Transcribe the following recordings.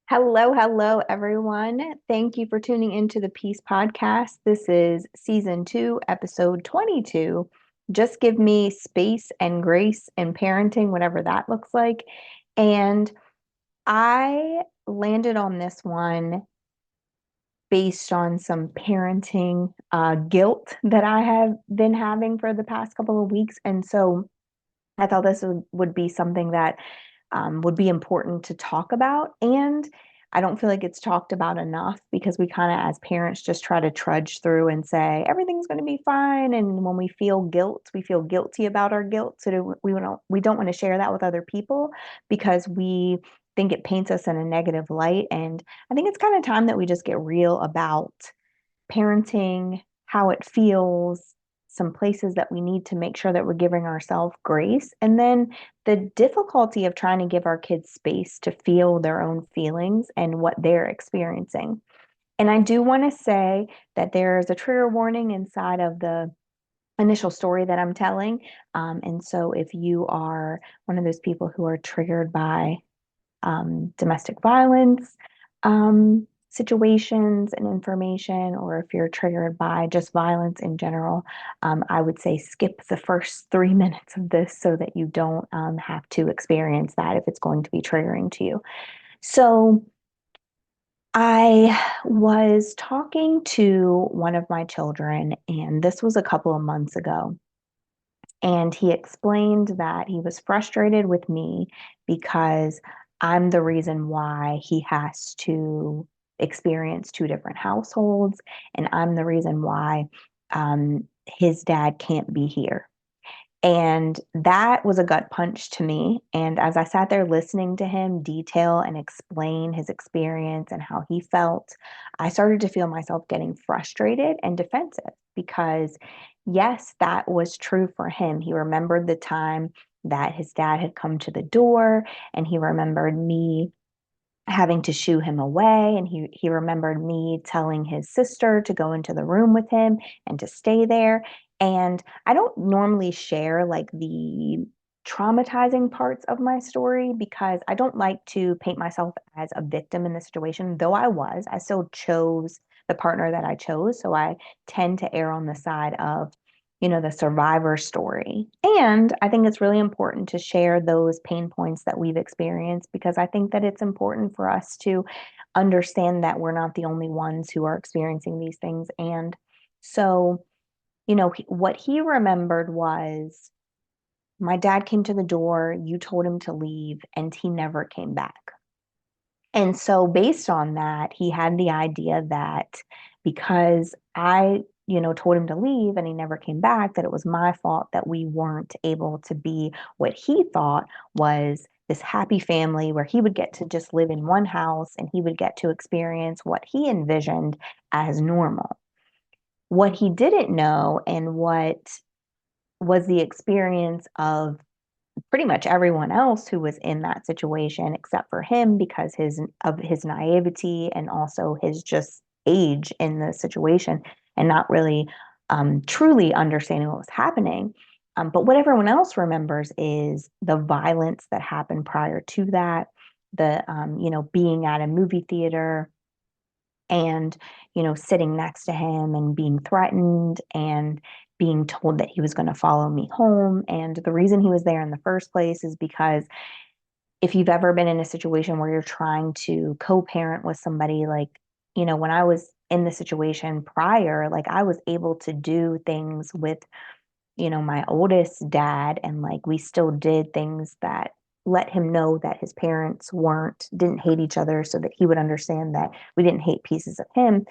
Hello, hello, everyone. Thank you for tuning into the Peace Podcast. This is season 2, episode 22. Just give me space and grace in parenting, whatever that looks like. And I landed on this one based on some parenting guilt that I have been having for the past couple of weeks. And so I thought this would be something that would be important to talk about. And I don't feel like it's talked about enough because we kind of, as parents, just try to trudge through and say everything's going to be fine. And when we feel guilt, we feel guilty about our guilt. So we don't want to share that with other people because we think it paints us in a negative light. And I think it's kind of time that we just get real about parenting, how it feels, some places that we need to make sure that we're giving ourselves grace, and then the difficulty of trying to give our kids space to feel their own feelings and what they're experiencing. And I do want to say that there's a trigger warning inside of the initial story that I'm telling. And so if you are one of those people who are triggered by domestic violence situations and information, or if you're triggered by just violence in general, I would say skip the first 3 minutes of this so that you don't have to experience that if it's going to be triggering to you. So, I was talking to one of my children, and this was a couple of months ago. And he explained that he was frustrated with me because I'm the reason why he has to experience two different households, and I'm the reason why his dad can't be here. And that was a gut punch to me. And as I sat there listening to him detail and explain his experience and how he felt, I started to feel myself getting frustrated and defensive because, yes, that was true for him. He remembered the time that his dad had come to the door, and he remembered me having to shoo him away, and he remembered me telling his sister to go into the room with him and to stay there. And I don't normally share like the traumatizing parts of my story because I don't like to paint myself as a victim in the situation, though I still chose the partner that I chose, so I tend to err on the side of the survivor story. And I think it's really important to share those pain points that we've experienced because I think that it's important for us to understand that we're not the only ones who are experiencing these things. And so, what he remembered was my dad came to the door, you told him to leave, and he never came back. And so, based on that, he had the idea that because I told him to leave and he never came back, that it was my fault that we weren't able to be what he thought was this happy family where he would get to just live in one house and he would get to experience what he envisioned as normal. What he didn't know, and what was the experience of pretty much everyone else who was in that situation except for him because his naivety and also his just age in the situation and not really truly understanding what was happening. But what everyone else remembers is the violence that happened prior to that, the being at a movie theater and sitting next to him and being threatened and being told that he was going to follow me home. And the reason he was there in the first place is because if you've ever been in a situation where you're trying to co-parent with somebody, like when I was in the situation prior, like I was able to do things with my oldest dad, and like we still did things that let him know that his parents didn't hate each other, so that he would understand that we didn't hate pieces of him.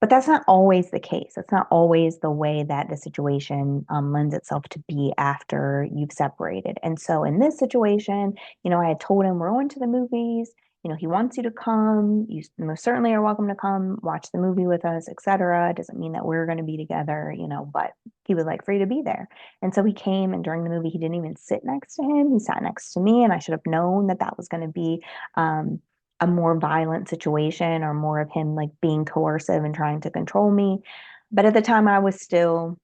But that's not always the case. That's not always the way that the situation lends itself to be after you've separated. And so in this situation, I had told him we're going to the movies. He wants you to come. You most certainly are welcome to come watch the movie with us, etc. It doesn't mean that we're going to be together, but he would like for you to be there. And so he came, and during the movie, he didn't even sit next to him. He sat next to me, and I should have known that that was going to be um, a more violent situation or more of him like being coercive and trying to control me. But at the time, I was still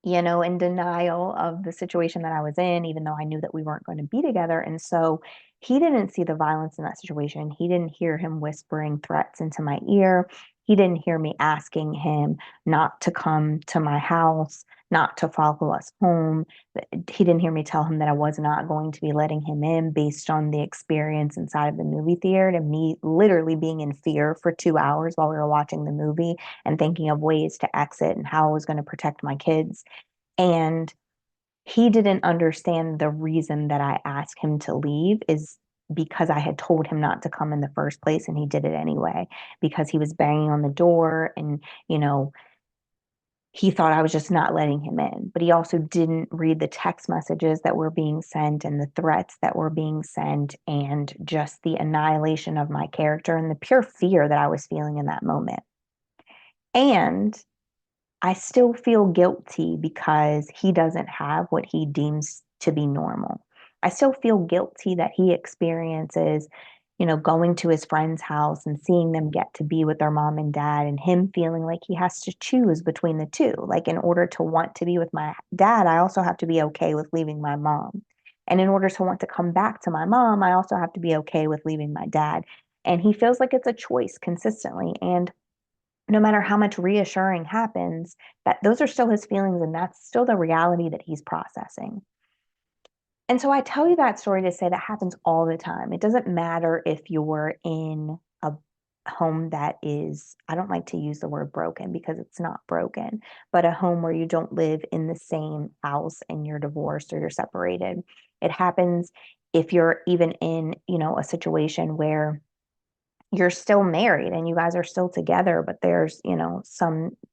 in denial of the situation that I was in, even though I knew that we weren't going to be together. And so he didn't see the violence in that situation. He didn't hear him whispering threats into my ear. He didn't hear me asking him not to come to my house, not to follow us home. He didn't hear me tell him that I was not going to be letting him in based on the experience inside of the movie theater, and me literally being in fear for 2 hours while we were watching the movie and thinking of ways to exit and how I was going to protect my kids. And he didn't understand the reason that I asked him to leave is because I had told him not to come in the first place, and he did it anyway because he was banging on the door, and, he thought I was just not letting him in. But he also didn't read the text messages that were being sent and the threats that were being sent and just the annihilation of my character and the pure fear that I was feeling in that moment. And I still feel guilty because he doesn't have what he deems to be normal. I still feel guilty that he experiences, going to his friend's house and seeing them get to be with their mom and dad, and him feeling like he has to choose between the two. Like, in order to want to be with my dad, I also have to be okay with leaving my mom. And in order to want to come back to my mom, I also have to be okay with leaving my dad. And he feels like it's a choice consistently. And no matter how much reassuring happens, that those are still his feelings and that's still the reality that he's processing. And so I tell you that story to say that happens all the time. It doesn't matter if you're in a home that is, I don't like to use the word broken because it's not broken, but a home where you don't live in the same house and you're divorced or you're separated. It happens if you're even in, a situation where you're still married and you guys are still together, but there's,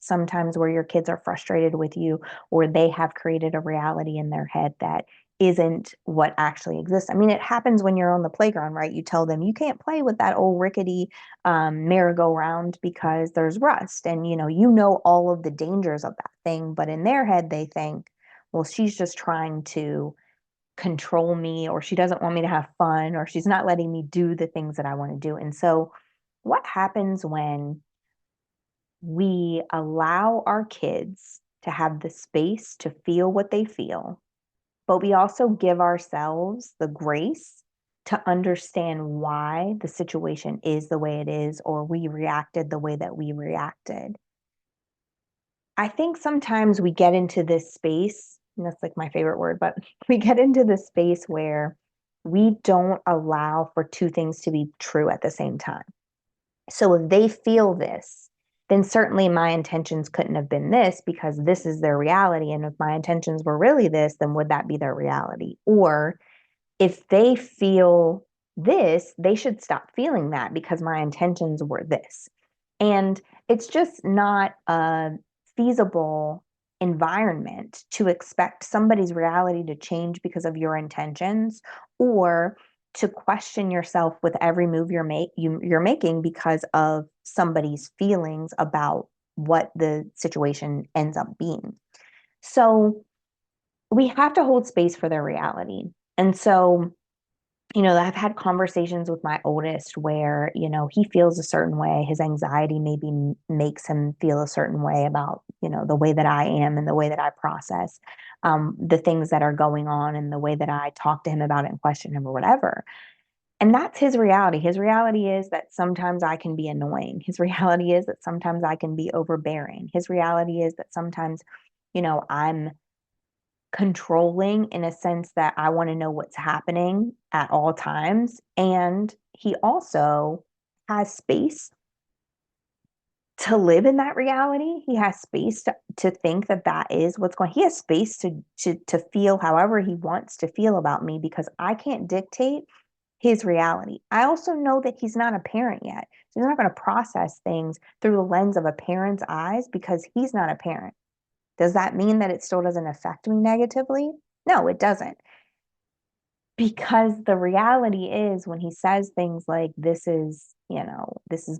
sometimes where your kids are frustrated with you, or they have created a reality in their head that isn't what actually exists. I mean, it happens when you're on the playground, right? You tell them you can't play with that old rickety merry-go-round because there's rust, and you know all of the dangers of that thing, but in their head they think, well, she's just trying to control me, or she doesn't want me to have fun, or she's not letting me do the things that I want to do. And so what happens when we allow our kids to have the space to feel what they feel, but we also give ourselves the grace to understand why the situation is the way it is, or we reacted the way that we reacted? I think sometimes we get into this space, and that's like my favorite word, but we get into this space where we don't allow for two things to be true at the same time. So if they feel this, then certainly my intentions couldn't have been this because this is their reality. And if my intentions were really this, then would that be their reality? Or if they feel this, they should stop feeling that because my intentions were this. And it's just not a feasible environment to expect somebody's reality to change because of your intentions, or to question yourself with every move you're making because of somebody's feelings about what the situation ends up being. So we have to hold space for their reality. And so I've had conversations with my oldest where, he feels a certain way. His anxiety maybe makes him feel a certain way about, the way that I am and the way that I process the things that are going on and the way that I talk to him about it and question him or whatever. And that's his reality. His reality is that sometimes I can be annoying. His reality is that sometimes I can be overbearing. His reality is that sometimes, I'm controlling in a sense that I want to know what's happening at all times. And he also has space to live in that reality. He has space to think that that is what's going. He has space to feel however he wants to feel about me because I can't dictate his reality. I also know that he's not a parent yet. So he's not going to process things through the lens of a parent's eyes because he's not a parent. Does that mean that it still doesn't affect me negatively? No, it doesn't. Because the reality is when he says things like, this is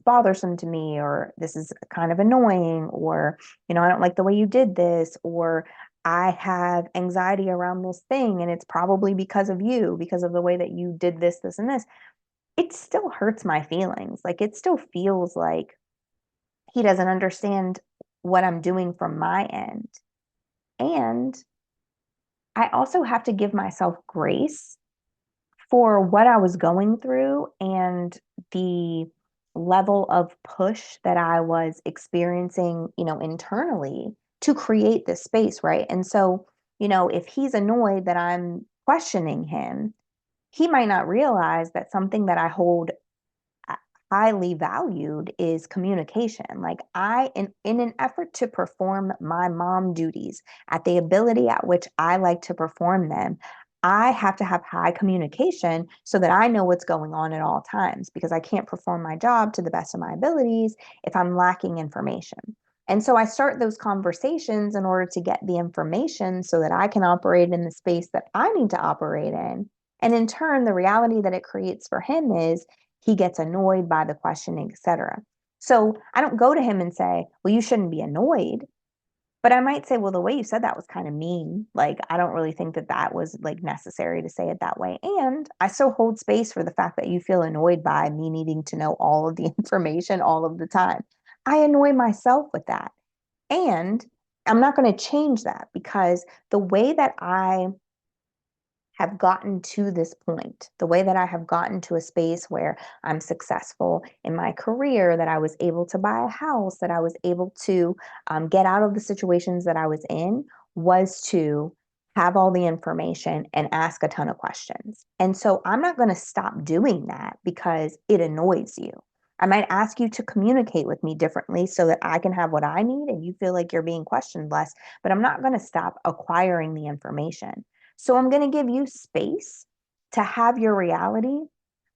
bothersome to me, or this is kind of annoying, or, I don't like the way you did this, or I have anxiety around this thing, and it's probably because of you, because of the way that you did this, this, and this, it still hurts my feelings. Like, it still feels like he doesn't understand what I'm doing from my end. And I also have to give myself grace for what I was going through and the level of push that I was experiencing, internally to create this space, right? And so, if he's annoyed that I'm questioning him, he might not realize that something that I hold highly valued is communication. Like in an effort to perform my mom duties at the ability at which I like to perform them, I have to have high communication so that I know what's going on at all times because I can't perform my job to the best of my abilities if I'm lacking information. And so I start those conversations in order to get the information so that I can operate in the space that I need to operate in. And in turn, the reality that it creates for him is he gets annoyed by the questioning, etc. So I don't go to him and say, well, you shouldn't be annoyed. But I might say, well, the way you said that was kind of mean. Like, I don't really think that that was like necessary to say it that way. And I still hold space for the fact that you feel annoyed by me needing to know all of the information all of the time. I annoy myself with that. And I'm not going to change that because the way that I have gotten to this point, the way that I have gotten to a space where I'm successful in my career, that I was able to buy a house, that I was able to get out of the situations that I was in, was to have all the information and ask a ton of questions. And so I'm not going to stop doing that because it annoys you. I might ask you to communicate with me differently so that I can have what I need and you feel like you're being questioned less, but I'm not going to stop acquiring the information. So I'm going to give you space to have your reality,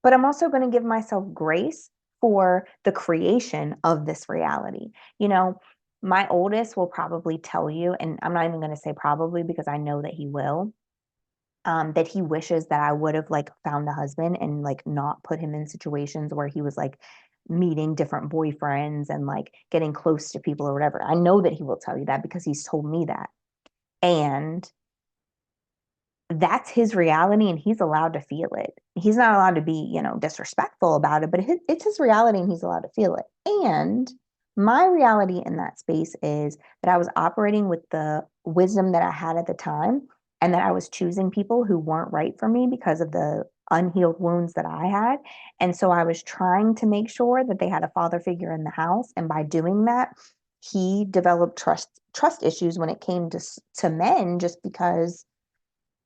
but I'm also going to give myself grace for the creation of this reality. You know, my oldest will probably tell you, and I'm not even going to say probably because I know that he will, that he wishes that I would have like found a husband and like not put him in situations where he was like meeting different boyfriends and like getting close to people or whatever. I know that he will tell you that because he's told me that. And that's his reality and he's allowed to feel it. He's not allowed to be, disrespectful about it, but it's his reality and he's allowed to feel it. And my reality in that space is that I was operating with the wisdom that I had at the time and that I was choosing people who weren't right for me because of the unhealed wounds that I had. And so I was trying to make sure that they had a father figure in the house. And by doing that, he developed trust issues when it came to men just because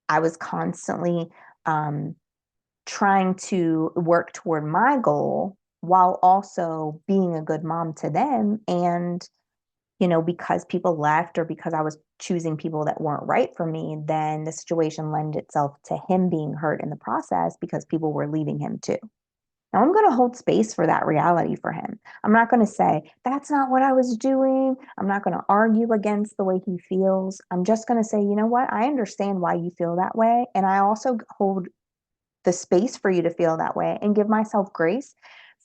I was constantly um, trying to work toward my goal while also being a good mom to them. And, because people left or because I was choosing people that weren't right for me, then the situation lent itself to him being hurt in the process because people were leaving him too. Now I'm going to hold space for that reality for him. I'm not going to say, that's not what I was doing. I'm not going to argue against the way he feels. I'm just going to say, you know what? I understand why you feel that way. And I also hold the space for you to feel that way and give myself grace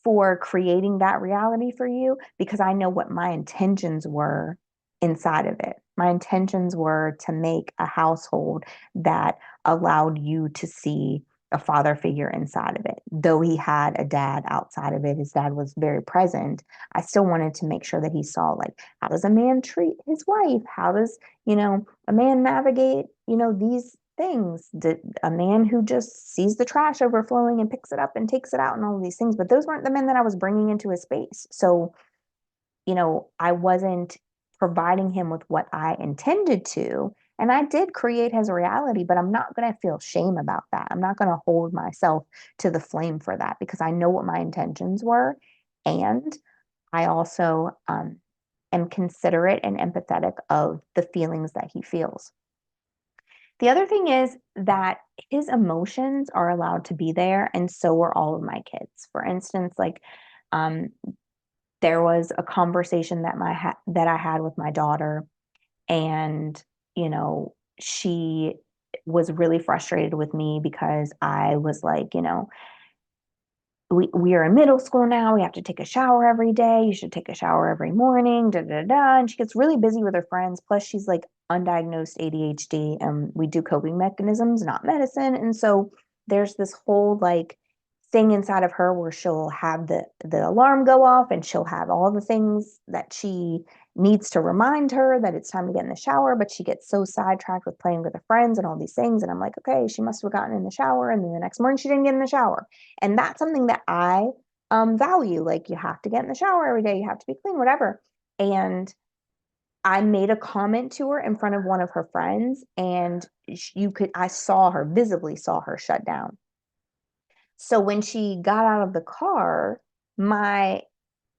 for creating that reality for you because I know what my intentions were inside of it. My intentions were to make a household that allowed you to see a father figure inside of it. Though he had a dad outside of it, his dad was very present. I still wanted to make sure that he saw, like, how does a man treat his wife? How does, a man navigate, these things? A man who just sees the trash overflowing and picks it up and takes it out and all of these things. But those weren't the men that I was bringing into his space. So, I wasn't providing him with what I intended to. And I did create his reality, but I'm not going to feel shame about that. I'm not going to hold myself to the flame for that because I know what my intentions were. And I also am considerate and empathetic of the feelings that he feels. The other thing is that his emotions are allowed to be there, and so are all of my kids. For instance, like um, there was a conversation that I had with my daughter, and she was really frustrated with me because I was like, we are in middle school now. We have to take a shower every day. You should take a shower every morning. Da da da. And she gets really busy with her friends. Plus, she's like undiagnosed ADHD, and we do coping mechanisms, not medicine. And so there's this whole like thing inside of her where she'll have the alarm go off, and she'll have all the things that she needs to remind her that it's time to get in the shower, but she gets so sidetracked with playing with her friends and all these things. And I'm like, okay, she must have gotten in the shower. And then the next morning she didn't get in the shower. And that's something that I value. Like, you have to get in the shower every day, you have to be clean, whatever. And I made a comment to her in front of one of her friends, and I saw her, visibly saw her shut down. So when she got out of the car, my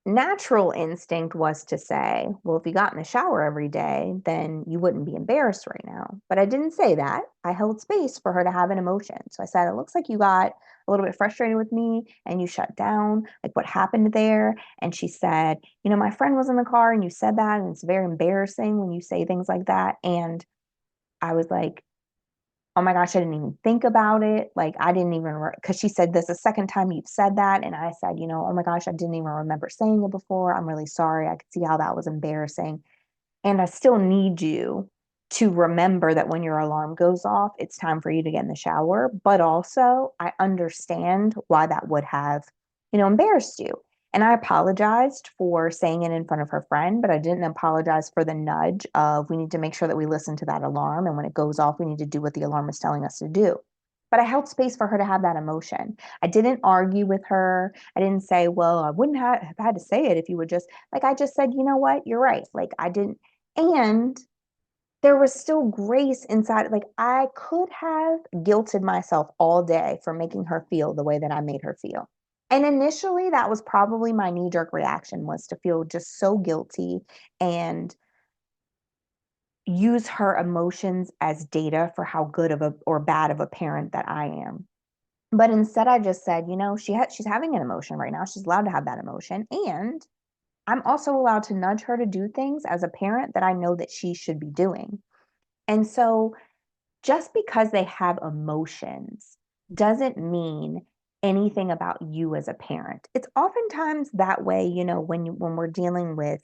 natural instinct was to say, well, if you got in the shower every day, then you wouldn't be embarrassed right now. But I didn't say that. I held space for her to have an emotion. So I said, it looks like you got a little bit frustrated with me and you shut down. Like, what happened there? And she said, my friend was in the car and you said that. And it's very embarrassing when you say things like that. And I was like, oh my gosh, I didn't even think about it. Like, I didn't even, because she said, this is the second time you've said that. And I said, oh my gosh, I didn't even remember saying it before. I'm really sorry. I could see how that was embarrassing. And I still need you to remember that when your alarm goes off, it's time for you to get in the shower. But also, I understand why that would have, embarrassed you. And I apologized for saying it in front of her friend, but I didn't apologize for the nudge of, we need to make sure that we listen to that alarm. And when it goes off, we need to do what the alarm is telling us to do. But I held space for her to have that emotion. I didn't argue with her. I didn't say, well, I wouldn't have had to say it if you would just, like, I just said, you know what, you're right. Like, I didn't, and there was still grace inside. Like, I could have guilted myself all day for making her feel the way that I made her feel. And initially, that was probably my knee-jerk reaction, was to feel just so guilty and use her emotions as data for how good of a or bad of a parent that I am. But instead, I just said, she's having an emotion right now. She's allowed to have that emotion. And I'm also allowed to nudge her to do things as a parent that I know that she should be doing. And so, just because they have emotions doesn't mean anything about you as a parent. It's oftentimes that way, when we're dealing with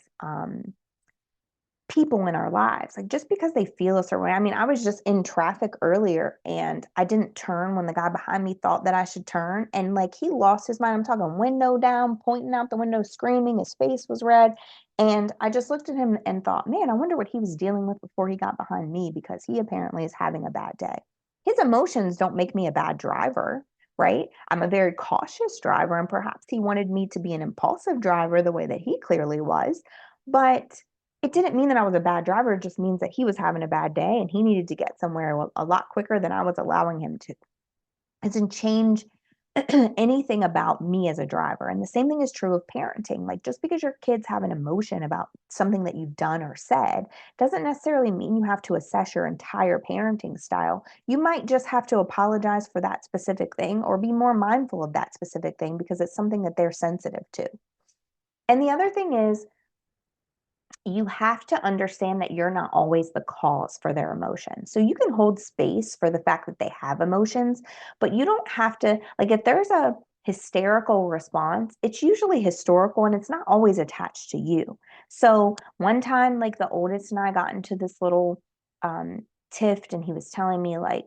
people in our lives. Like, just because they feel a certain way. I mean, I was just in traffic earlier and I didn't turn when the guy behind me thought that I should turn. And like, he lost his mind. I'm talking window down, pointing out the window, screaming. His face was red. And I just looked at him and thought, man, I wonder what he was dealing with before he got behind me, because he apparently is having a bad day. His emotions don't make me a bad driver, right? I'm a very cautious driver, and perhaps he wanted me to be an impulsive driver the way that he clearly was. But it didn't mean that I was a bad driver. It just means that he was having a bad day and he needed to get somewhere a lot quicker than I was allowing him to. It didn't change anything about me as a driver. And the same thing is true of parenting. Like, just because your kids have an emotion about something that you've done or said doesn't necessarily mean you have to assess your entire parenting style. You might just have to apologize for that specific thing or be more mindful of that specific thing because it's something that they're sensitive to. And the other thing is, you have to understand that you're not always the cause for their emotions. So you can hold space for the fact that they have emotions, but you don't have to, like, if there's a hysterical response, it's usually historical and it's not always attached to you. So one time, like, the oldest and I got into this little tiff, and he was telling me, like,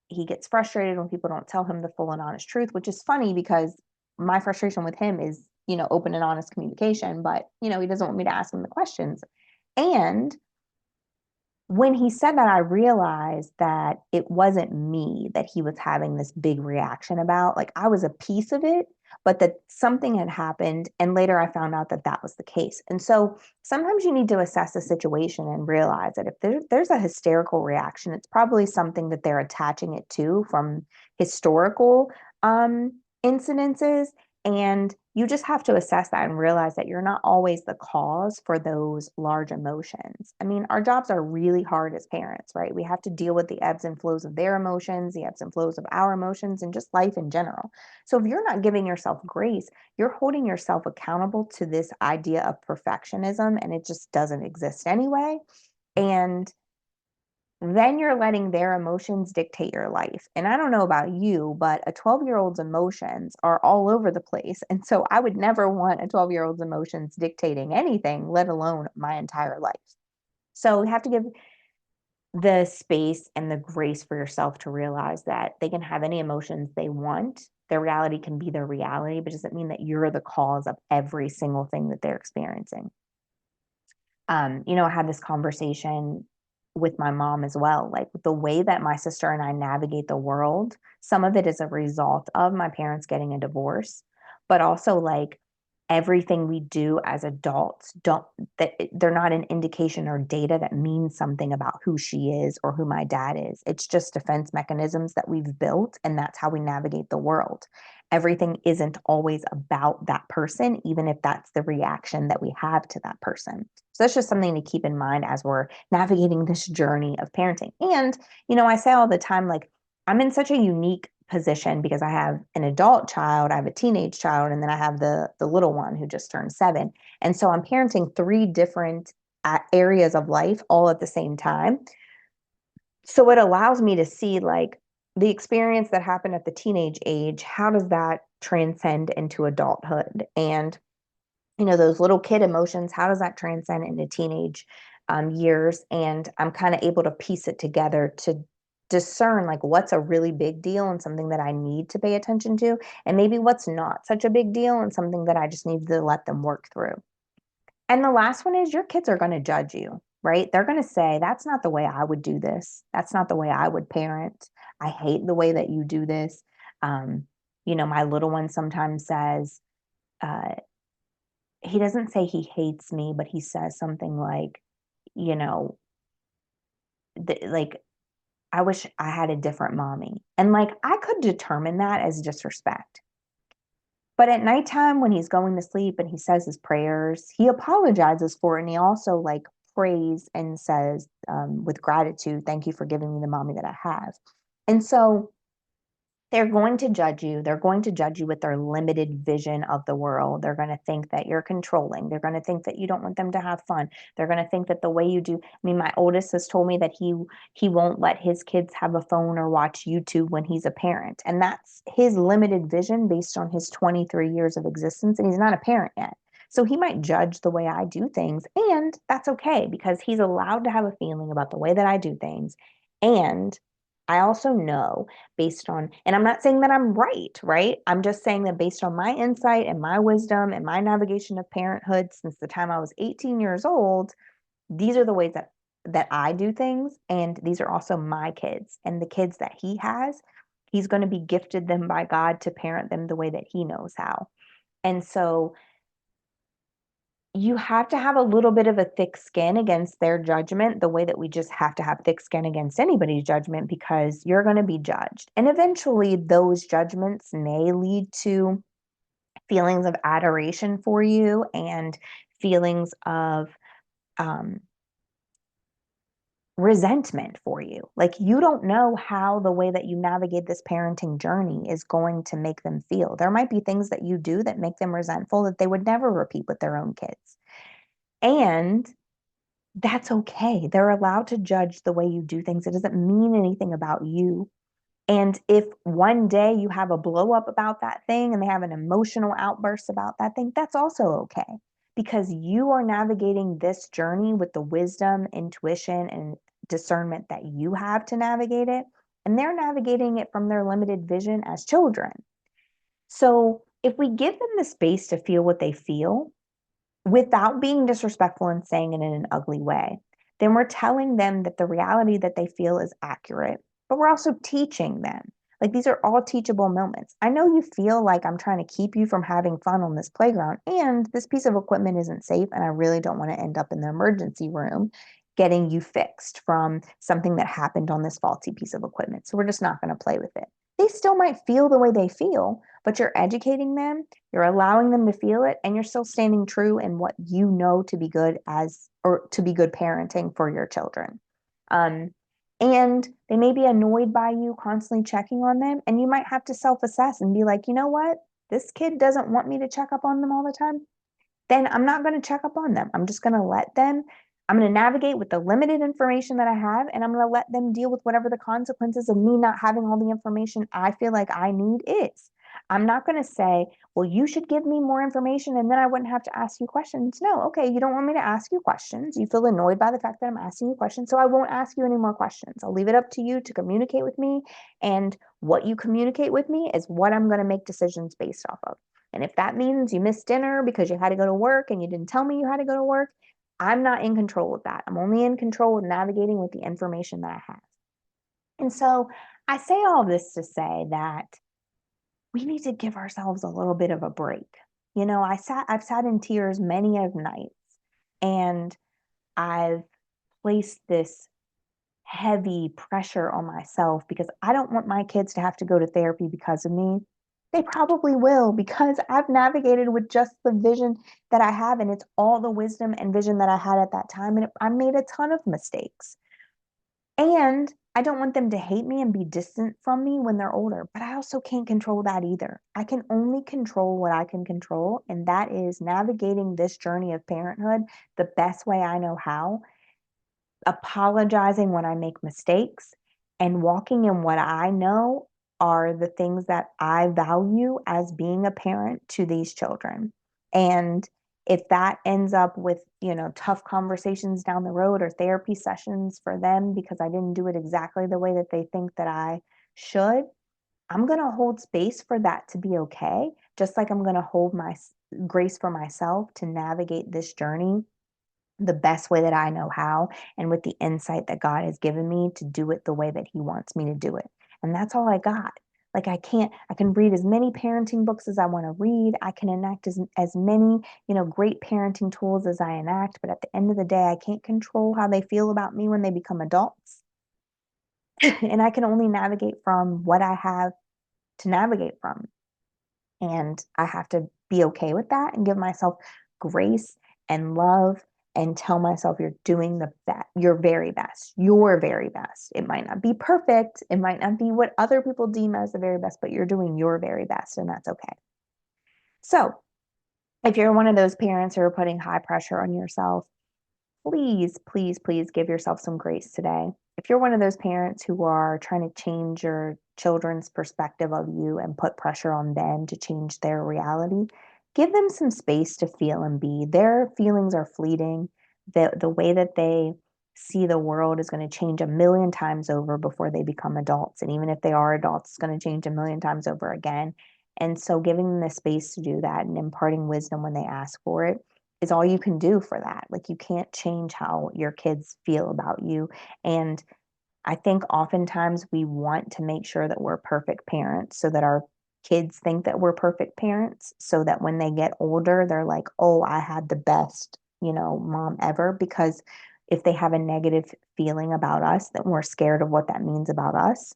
he gets frustrated when people don't tell him the full and honest truth, which is funny because my frustration with him is, open and honest communication, but, he doesn't want me to ask him the questions. And when he said that, I realized that it wasn't me that he was having this big reaction about. Like, I was a piece of it, but that something had happened. And later I found out that that was the case. And so sometimes you need to assess the situation and realize that if there's a hysterical reaction, it's probably something that they're attaching it to from historical incidences. And you just have to assess that and realize that you're not always the cause for those large emotions. I mean, our jobs are really hard as parents, right? We have to deal with the ebbs and flows of their emotions, the ebbs and flows of our emotions, and just life in general. So if you're not giving yourself grace, you're holding yourself accountable to this idea of perfectionism, and it just doesn't exist anyway. And then you're letting their emotions dictate your life. And I don't know about you, but a 12-year-old's emotions are all over the place. And so I would never want a 12-year-old's emotions dictating anything, let alone my entire life. So you have to give the space and the grace for yourself to realize that they can have any emotions they want. Their reality can be their reality, but doesn't mean that you're the cause of every single thing that they're experiencing. I had this conversation with my mom as well. Like the way that my sister and I navigate the world, some of it is a result of my parents getting a divorce, but also like everything we do as adults don't that they're not an indication or data that means something about who she is or who my dad is. It's just defense mechanisms that we've built, and that's how we navigate the world. Everything isn't always about that person, even if that's the reaction that we have to that person. So that's just something to keep in mind as we're navigating this journey of parenting. And, I say all the time, like, I'm in such a unique position because I have an adult child, I have a teenage child, and then I have the little one who just turned 7. And so I'm parenting three different areas of life all at the same time. So it allows me to see like the experience that happened at the teenage age, how does that transcend into adulthood? And those little kid emotions, how does that transcend into teenage years? And I'm kind of able to piece it together to discern like what's a really big deal and something that I need to pay attention to, and maybe what's not such a big deal and something that I just need to let them work through. And the last one is your kids are going to judge you, right? They're going to say, that's not the way I would do this. That's not the way I would parent. I hate the way that you do this. Um, my little one sometimes says, uh, he doesn't say he hates me, but he says something like, you know, like, I wish I had a different mommy. And like, I could determine that as disrespect. But at nighttime, when he's going to sleep and he says his prayers, he apologizes for it. And he also like prays and says, with gratitude, thank you for giving me the mommy that I have. And so they're going to judge you. They're going to judge you with their limited vision of the world. They're going to think that you're controlling. They're going to think that you don't want them to have fun. They're going to think that the way you do. I mean, my oldest has told me that he won't let his kids have a phone or watch YouTube when he's a parent. And that's his limited vision based on his 23 years of existence, and he's not a parent yet. So he might judge the way I do things, and that's okay because he's allowed to have a feeling about the way that I do things. And I also know based on, and I'm not saying that I'm right, right? I'm just saying that based on my insight and my wisdom and my navigation of parenthood since the time I was 18 years old, these are the ways that I do things, and these are also my kids and the kids that he has. He's going to be gifted them by God to parent them the way that he knows how. And so you have to have a little bit of a thick skin against their judgment, the way that we just have to have thick skin against anybody's judgment because you're going to be judged. And eventually, those judgments may lead to feelings of adoration for you and feelings of um, resentment for you. Like, you don't know how the way that you navigate this parenting journey is going to make them feel. There might be things that you do that make them resentful that they would never repeat with their own kids. And that's okay. They're allowed to judge the way you do things. It doesn't mean anything about you. And if one day you have a blow up about that thing and they have an emotional outburst about that thing, that's also okay because you are navigating this journey with the wisdom, intuition, and discernment that you have to navigate it. And they're navigating it from their limited vision as children. So if we give them the space to feel what they feel, without being disrespectful and saying it in an ugly way, then we're telling them that the reality that they feel is accurate, but we're also teaching them. Like these are all teachable moments. I know you feel like I'm trying to keep you from having fun on this playground, and this piece of equipment isn't safe, and I really don't want to end up in the emergency room getting you fixed from something that happened on this faulty piece of equipment. So we're just not going to play with it. They still might feel the way they feel, but you're educating them, you're allowing them to feel it, and you're still standing true in what you know to be good as or to be good parenting for your children. Um, and they may be annoyed by you constantly checking on them, and you might have to self assess and be like, you know what? This kid doesn't want me to check up on them all the time. Then I'm not going to check up on them. I'm just going to let them, I'm going to navigate with the limited information that I have, and I'm going to let them deal with whatever the consequences of me not having all the information I feel like I need is. I'm not going to say, well, you should give me more information and then I wouldn't have to ask you questions. No, okay, you don't want me to ask you questions. You feel annoyed by the fact that I'm asking you questions, so I won't ask you any more questions. I'll leave it up to you to communicate with me, and what you communicate with me is what I'm going to make decisions based off of. And if that means you missed dinner because you had to go to work and you didn't tell me you had to go to work, I'm not in control of that. I'm only in control of navigating with the information that I have. And so I say all this to say that we need to give ourselves a little bit of a break. I've sat in tears many of nights, and I've placed this heavy pressure on myself because I don't want my kids to have to go to therapy because of me. They probably will because I've navigated with just the vision that I have, and it's all the wisdom and vision that I had at that time. And I made a ton of mistakes. And I don't want them to hate me and be distant from me when they're older, but I also can't control that either. I can only control what I can control, and that is navigating this journey of parenthood the best way I know how, apologizing when I make mistakes, and walking in what I know are the things that I value as being a parent to these children. And if that ends up with, tough conversations down the road or therapy sessions for them because I didn't do it exactly the way that they think that I should, I'm going to hold space for that to be okay, just like I'm going to hold my grace for myself to navigate this journey the best way that I know how, and with the insight that God has given me to do it the way that He wants me to do it. And that's all I got. Like I can read as many parenting books as I want to read. I can enact as many, great parenting tools as I enact. But at the end of the day, I can't control how they feel about me when they become adults. And I can only navigate from what I have to navigate from. And I have to be okay with that and give myself grace and love and tell myself you're doing your very best, your very best. It might not be perfect. It might not be what other people deem as the very best, but you're doing your very best, and that's okay. So if you're one of those parents who are putting high pressure on yourself, please, please, please give yourself some grace today. If you're one of those parents who are trying to change your children's perspective of you and put pressure on them to change their reality, give them some space to feel and be. Their feelings are fleeting. The way that they see the world is going to change a million times over before they become adults. And even if they are adults, it's going to change a million times over again. And so giving them the space to do that and imparting wisdom when they ask for it is all you can do for that. Like, you can't change how your kids feel about you. And I think oftentimes we want to make sure that we're perfect parents so that our kids think that we're perfect parents, so that when they get older, they're like, oh, I had the best, mom ever. Because if they have a negative feeling about us, then we're scared of what that means about us.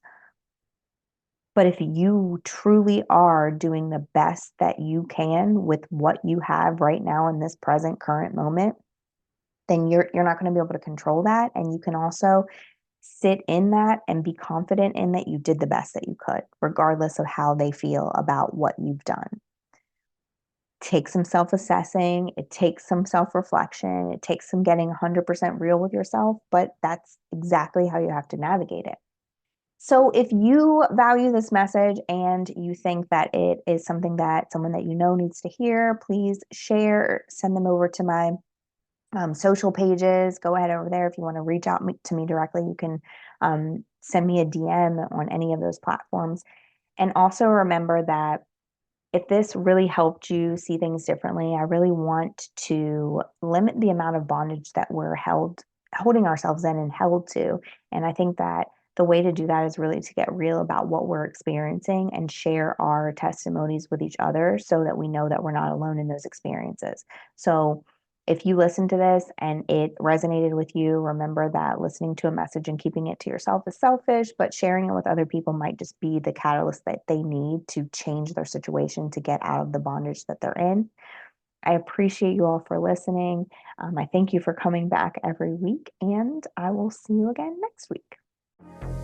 But if you truly are doing the best that you can with what you have right now in this present current moment, then you're not going to be able to control that. And you can also sit in that and be confident in that you did the best that you could, regardless of how they feel about what you've done. Take some self-assessing, it takes some self-reflection, it takes some getting 100% real with yourself, but that's exactly how you have to navigate it. So if you value this message and you think that it is something that someone that you know needs to hear, please share, send them over to my social pages. Go ahead over there. If you want to reach out to me directly, you can send me a DM on any of those platforms. And also remember that if this really helped you see things differently, I really want to limit the amount of bondage that we're holding ourselves in and held to. And I think that the way to do that is really to get real about what we're experiencing and share our testimonies with each other so that we know that we're not alone in those experiences. So if you listen to this and it resonated with you, remember that listening to a message and keeping it to yourself is selfish, but sharing it with other people might just be the catalyst that they need to change their situation to get out of the bondage that they're in. I appreciate you all for listening. I thank you for coming back every week, and I will see you again next week.